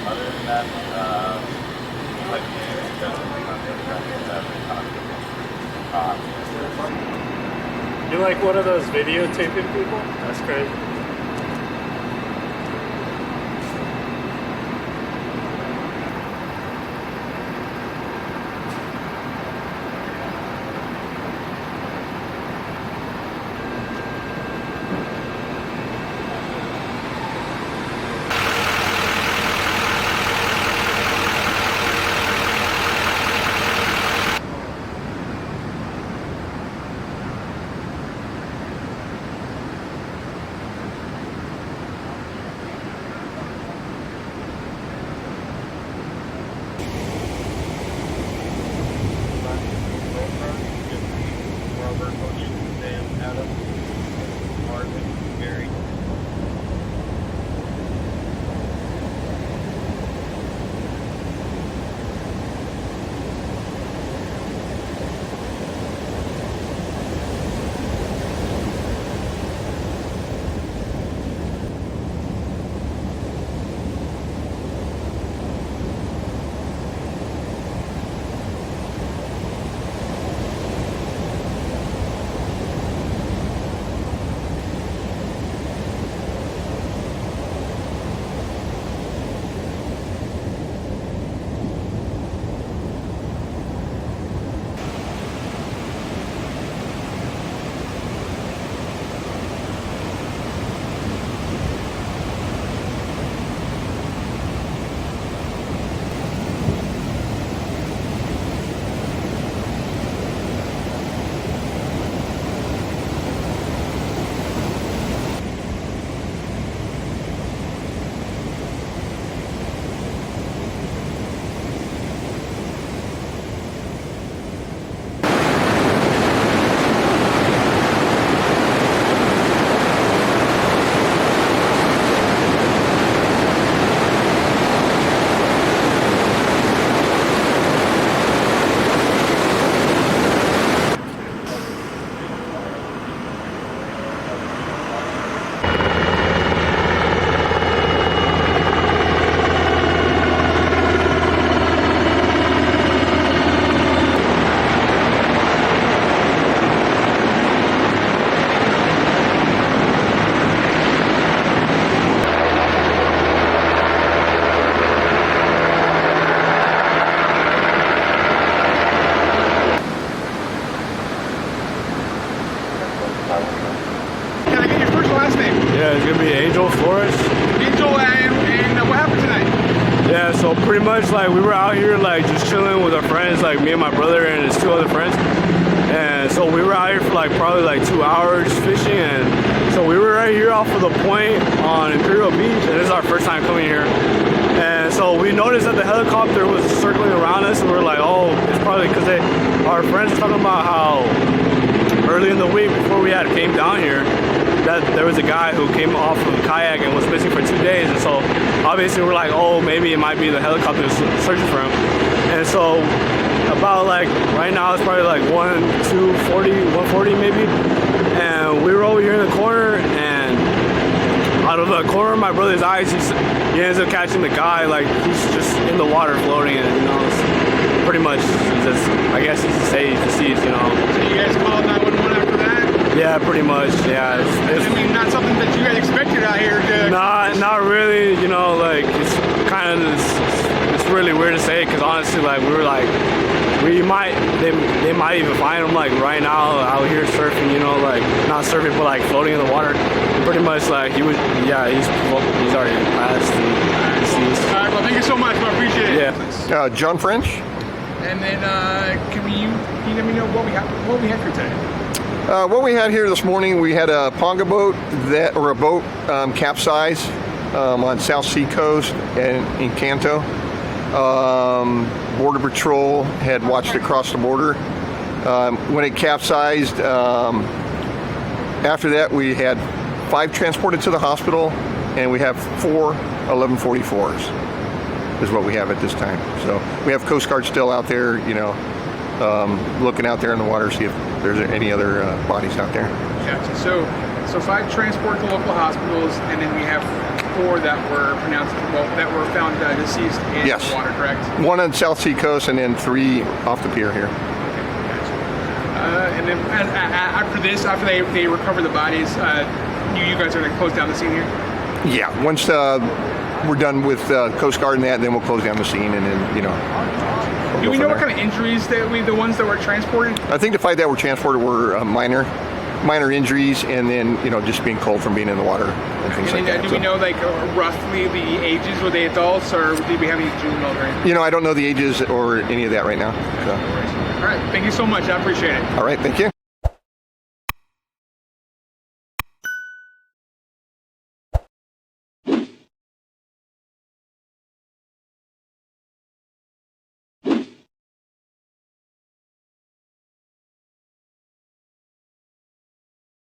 Other than that, you're like one of those videotaping people? That's crazy. Flores. Angel, and what happened tonight? Yeah, so pretty much like we were out here like just chilling with our friends, like me and my brother and his two other friends. And so we were out here for like probably like 2 hours fishing, and so we were right here off of the point on Imperial Beach, and this is our first time coming here. And so we noticed that the helicopter was circling around us, and we were like, oh, it's probably because our friends were talking about how early in the week before we had came down here, that there was a guy who came off of a kayak and was missing for 2 days. And so obviously we're like, oh, maybe it might be the helicopter searching for him. And so about like right now it's probably like 140 maybe, and we were over here in the corner, and out of the corner of my brother's eyes he ends up catching the guy, like he's just in the water floating, and you know, it's pretty much just, I guess he's deceased, you know. So you guys called 911 after that? Yeah, pretty much, yeah. I mean, not something that you guys expected out here to... Not really, you know, like, it's kind of, it's really weird to say, because honestly, like, we were like, they might even find him, like, right now out here surfing, you know, like, not surfing, but, like, floating in the water. Pretty much, like, he's already passed and deceased. All right, well, thank you so much, I appreciate it. Yeah. John French. And then, can you let me know what we have here today? What we had here this morning, we had a Panga boat, capsized. on South Sea Coast and in Canto. Border Patrol had watched it cross the border. When it capsized, after that we had 5 transported to the hospital, and we have 4 1144s is what we have at this time. So we have Coast Guard still out there, looking out there in the water, see if there's any other bodies out there. Gotcha. So 5 transported to local hospitals, and then we have 4 that were found deceased in Yes. the water, correct? 1 on South Sea Coast, and then 3 off the pier here. And then after they recover the bodies, you guys are going to close down the scene here? Yeah, once we're done with Coast Guard and that, then we'll close down the scene, and then, Do we know what kind of injuries the ones that were transported? I think the 5 that were transported were minor injuries, and then, just being cold from being in the water and things like that. Do we know, roughly the ages? Were they adults, or did we have any juveniles or anything? I don't know the ages or any of that right now. So. All right, thank you so much. I appreciate it. All right, thank you.